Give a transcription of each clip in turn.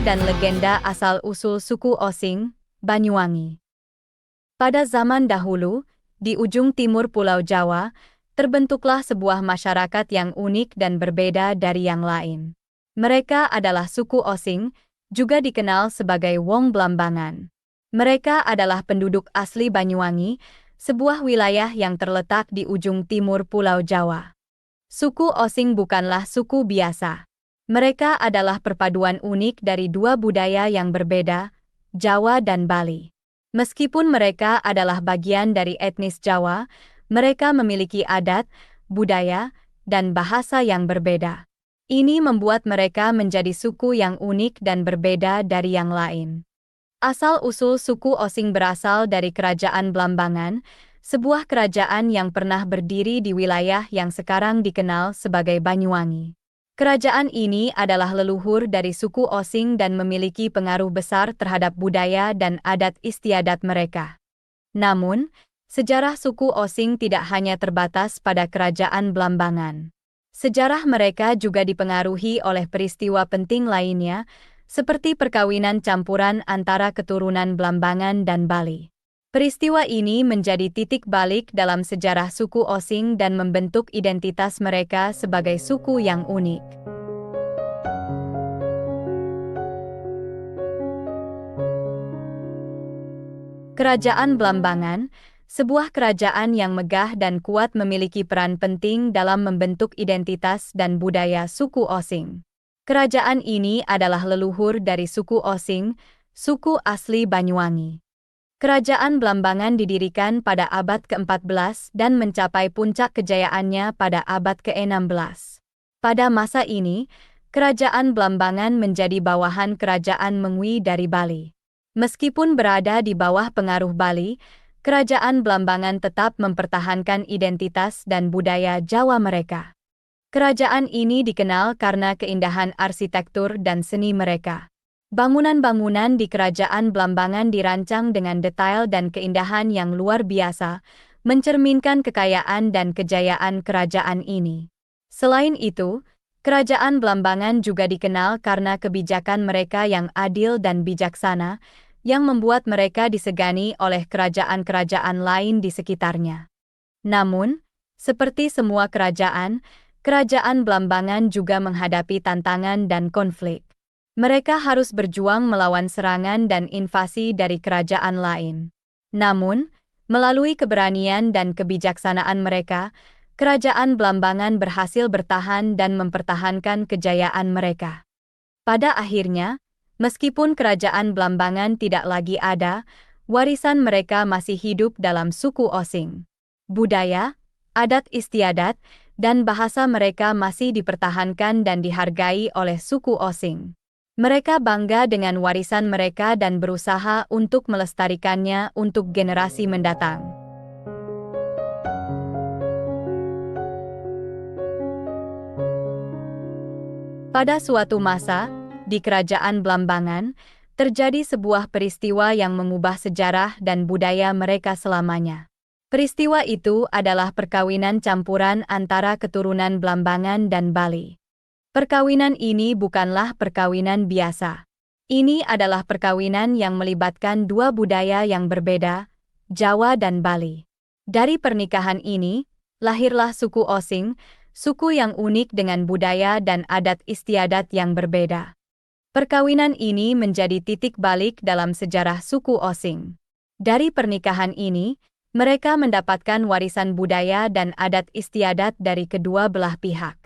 dan legenda asal-usul suku Osing, Banyuwangi. Pada zaman dahulu, di ujung timur Pulau Jawa, terbentuklah sebuah masyarakat yang unik dan berbeda dari yang lain. Mereka adalah suku Osing, juga dikenal sebagai Wong Blambangan. Mereka adalah penduduk asli Banyuwangi, sebuah wilayah yang terletak di ujung timur Pulau Jawa. Suku Osing bukanlah suku biasa. Mereka adalah perpaduan unik dari dua budaya yang berbeda, Jawa dan Bali. Meskipun mereka adalah bagian dari etnis Jawa, mereka memiliki adat, budaya, dan bahasa yang berbeda. Ini membuat mereka menjadi suku yang unik dan berbeda dari yang lain. Asal-usul suku Osing berasal dari Kerajaan Blambangan, sebuah kerajaan yang pernah berdiri di wilayah yang sekarang dikenal sebagai Banyuwangi. Kerajaan ini adalah leluhur dari suku Osing dan memiliki pengaruh besar terhadap budaya dan adat istiadat mereka. Namun, sejarah suku Osing tidak hanya terbatas pada Kerajaan Blambangan. Sejarah mereka juga dipengaruhi oleh peristiwa penting lainnya, seperti perkawinan campuran antara keturunan Blambangan dan Bali. Peristiwa ini menjadi titik balik dalam sejarah suku Osing dan membentuk identitas mereka sebagai suku yang unik. Kerajaan Blambangan, sebuah kerajaan yang megah dan kuat memiliki peran penting dalam membentuk identitas dan budaya suku Osing. Kerajaan ini adalah leluhur dari suku Osing, suku asli Banyuwangi. Kerajaan Blambangan didirikan pada abad ke-14 dan mencapai puncak kejayaannya pada abad ke-16. Pada masa ini, Kerajaan Blambangan menjadi bawahan Kerajaan Mengwi dari Bali. Meskipun berada di bawah pengaruh Bali, Kerajaan Blambangan tetap mempertahankan identitas dan budaya Jawa mereka. Kerajaan ini dikenal karena keindahan arsitektur dan seni mereka. Bangunan-bangunan di Kerajaan Blambangan dirancang dengan detail dan keindahan yang luar biasa, mencerminkan kekayaan dan kejayaan kerajaan ini. Selain itu, Kerajaan Blambangan juga dikenal karena kebijakan mereka yang adil dan bijaksana, yang membuat mereka disegani oleh kerajaan-kerajaan lain di sekitarnya. Namun, seperti semua kerajaan, Kerajaan Blambangan juga menghadapi tantangan dan konflik. Mereka harus berjuang melawan serangan dan invasi dari kerajaan lain. Namun, melalui keberanian dan kebijaksanaan mereka, Kerajaan Blambangan berhasil bertahan dan mempertahankan kejayaan mereka. Pada akhirnya, meskipun Kerajaan Blambangan tidak lagi ada, warisan mereka masih hidup dalam suku Osing. Budaya, adat istiadat, dan bahasa mereka masih dipertahankan dan dihargai oleh suku Osing. Mereka bangga dengan warisan mereka dan berusaha untuk melestarikannya untuk generasi mendatang. Pada suatu masa, di Kerajaan Blambangan, terjadi sebuah peristiwa yang mengubah sejarah dan budaya mereka selamanya. Peristiwa itu adalah perkawinan campuran antara keturunan Blambangan dan Bali. Perkawinan ini bukanlah perkawinan biasa. Ini adalah perkawinan yang melibatkan dua budaya yang berbeda, Jawa dan Bali. Dari pernikahan ini, lahirlah suku Osing, suku yang unik dengan budaya dan adat istiadat yang berbeda. Perkawinan ini menjadi titik balik dalam sejarah suku Osing. Dari pernikahan ini, mereka mendapatkan warisan budaya dan adat istiadat dari kedua belah pihak.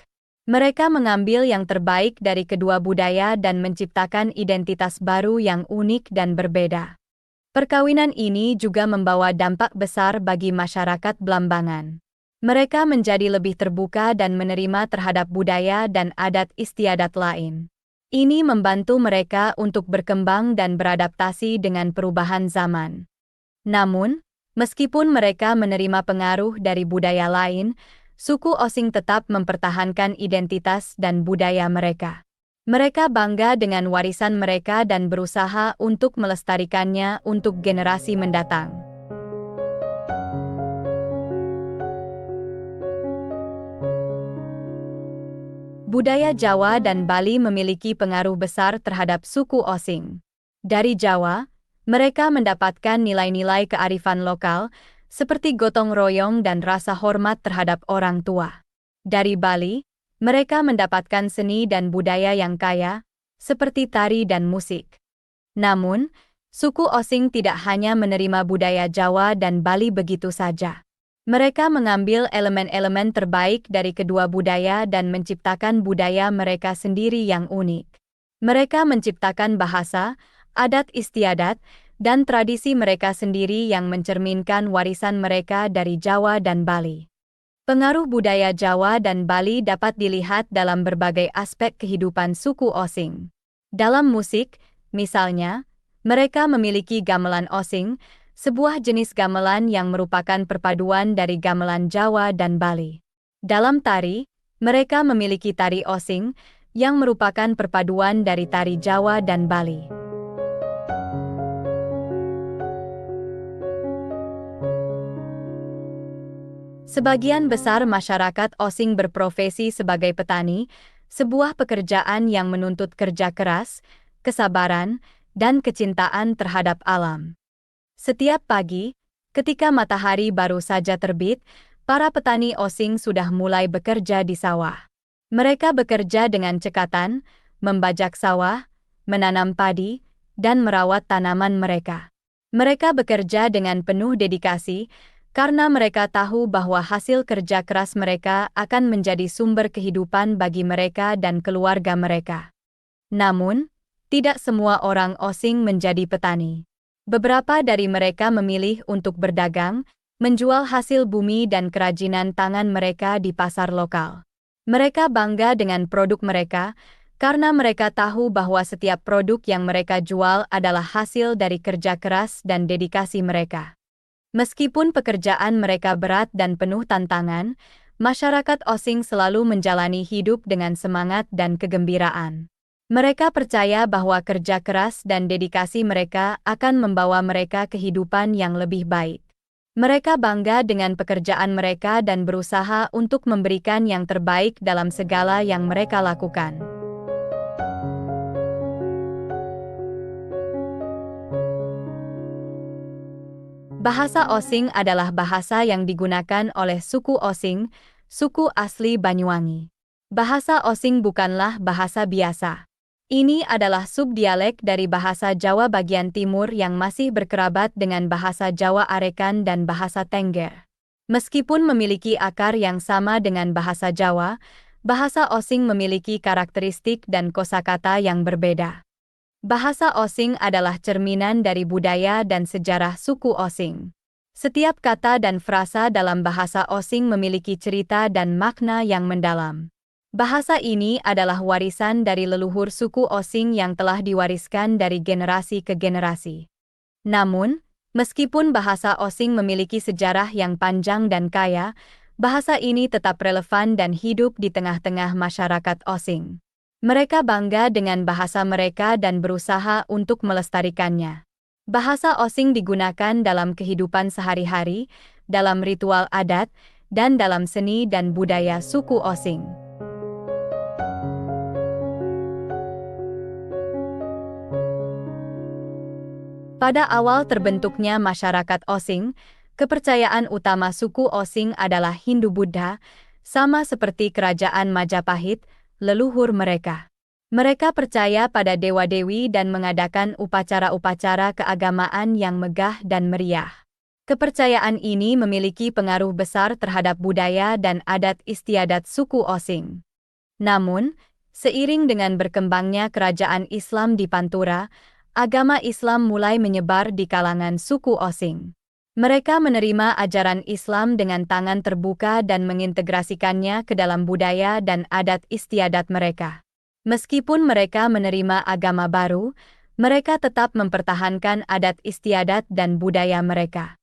Mereka mengambil yang terbaik dari kedua budaya dan menciptakan identitas baru yang unik dan berbeda. Perkawinan ini juga membawa dampak besar bagi masyarakat Blambangan. Mereka menjadi lebih terbuka dan menerima terhadap budaya dan adat istiadat lain. Ini membantu mereka untuk berkembang dan beradaptasi dengan perubahan zaman. Namun, meskipun mereka menerima pengaruh dari budaya lain, suku Osing tetap mempertahankan identitas dan budaya mereka. Mereka bangga dengan warisan mereka dan berusaha untuk melestarikannya untuk generasi mendatang. Budaya Jawa dan Bali memiliki pengaruh besar terhadap suku Osing. Dari Jawa, mereka mendapatkan nilai-nilai kearifan lokal, seperti gotong royong dan rasa hormat terhadap orang tua. Dari Bali, mereka mendapatkan seni dan budaya yang kaya, seperti tari dan musik. Namun, suku Osing tidak hanya menerima budaya Jawa dan Bali begitu saja. Mereka mengambil elemen-elemen terbaik dari kedua budaya dan menciptakan budaya mereka sendiri yang unik. Mereka menciptakan bahasa, adat istiadat, dan tradisi mereka sendiri yang mencerminkan warisan mereka dari Jawa dan Bali. Pengaruh budaya Jawa dan Bali dapat dilihat dalam berbagai aspek kehidupan suku Osing. Dalam musik, misalnya, mereka memiliki gamelan Osing, sebuah jenis gamelan yang merupakan perpaduan dari gamelan Jawa dan Bali. Dalam tari, mereka memiliki tari Osing, yang merupakan perpaduan dari tari Jawa dan Bali. Sebagian besar masyarakat Osing berprofesi sebagai petani, sebuah pekerjaan yang menuntut kerja keras, kesabaran, dan kecintaan terhadap alam. Setiap pagi, ketika matahari baru saja terbit, para petani Osing sudah mulai bekerja di sawah. Mereka bekerja dengan cekatan, membajak sawah, menanam padi, dan merawat tanaman mereka. Mereka bekerja dengan penuh dedikasi, karena mereka tahu bahwa hasil kerja keras mereka akan menjadi sumber kehidupan bagi mereka dan keluarga mereka. Namun, tidak semua orang Osing menjadi petani. Beberapa dari mereka memilih untuk berdagang, menjual hasil bumi dan kerajinan tangan mereka di pasar lokal. Mereka bangga dengan produk mereka, karena mereka tahu bahwa setiap produk yang mereka jual adalah hasil dari kerja keras dan dedikasi mereka. Meskipun pekerjaan mereka berat dan penuh tantangan, masyarakat Osing selalu menjalani hidup dengan semangat dan kegembiraan. Mereka percaya bahwa kerja keras dan dedikasi mereka akan membawa mereka kehidupan yang lebih baik. Mereka bangga dengan pekerjaan mereka dan berusaha untuk memberikan yang terbaik dalam segala yang mereka lakukan. Bahasa Osing adalah bahasa yang digunakan oleh suku Osing, suku asli Banyuwangi. Bahasa Osing bukanlah bahasa biasa. Ini adalah subdialek dari bahasa Jawa bagian timur yang masih berkerabat dengan bahasa Jawa Arekan dan bahasa Tengger. Meskipun memiliki akar yang sama dengan bahasa Jawa, bahasa Osing memiliki karakteristik dan kosakata yang berbeda. Bahasa Osing adalah cerminan dari budaya dan sejarah suku Osing. Setiap kata dan frasa dalam bahasa Osing memiliki cerita dan makna yang mendalam. Bahasa ini adalah warisan dari leluhur suku Osing yang telah diwariskan dari generasi ke generasi. Namun, meskipun bahasa Osing memiliki sejarah yang panjang dan kaya, bahasa ini tetap relevan dan hidup di tengah-tengah masyarakat Osing. Mereka bangga dengan bahasa mereka dan berusaha untuk melestarikannya. Bahasa Osing digunakan dalam kehidupan sehari-hari, dalam ritual adat, dan dalam seni dan budaya suku Osing. Pada awal terbentuknya masyarakat Osing, kepercayaan utama suku Osing adalah Hindu-Buddha, sama seperti kerajaan Majapahit, leluhur mereka. Mereka percaya pada dewa-dewi dan mengadakan upacara-upacara keagamaan yang megah dan meriah. Kepercayaan ini memiliki pengaruh besar terhadap budaya dan adat istiadat suku Osing. Namun, seiring dengan berkembangnya kerajaan Islam di Pantura, agama Islam mulai menyebar di kalangan suku Osing. Mereka menerima ajaran Islam dengan tangan terbuka dan mengintegrasikannya ke dalam budaya dan adat istiadat mereka. Meskipun mereka menerima agama baru, mereka tetap mempertahankan adat istiadat dan budaya mereka.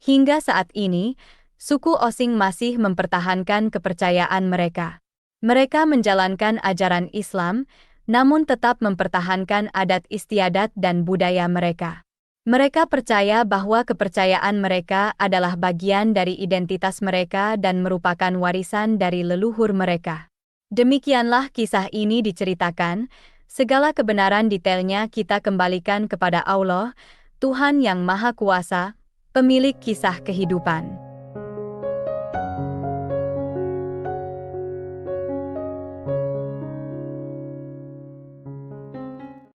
Hingga saat ini, suku Osing masih mempertahankan kepercayaan mereka. Mereka menjalankan ajaran Islam, namun tetap mempertahankan adat istiadat dan budaya mereka. Mereka percaya bahwa kepercayaan mereka adalah bagian dari identitas mereka dan merupakan warisan dari leluhur mereka. Demikianlah kisah ini diceritakan, segala kebenaran detailnya kita kembalikan kepada Allah, Tuhan yang Maha Kuasa, pemilik kisah kehidupan.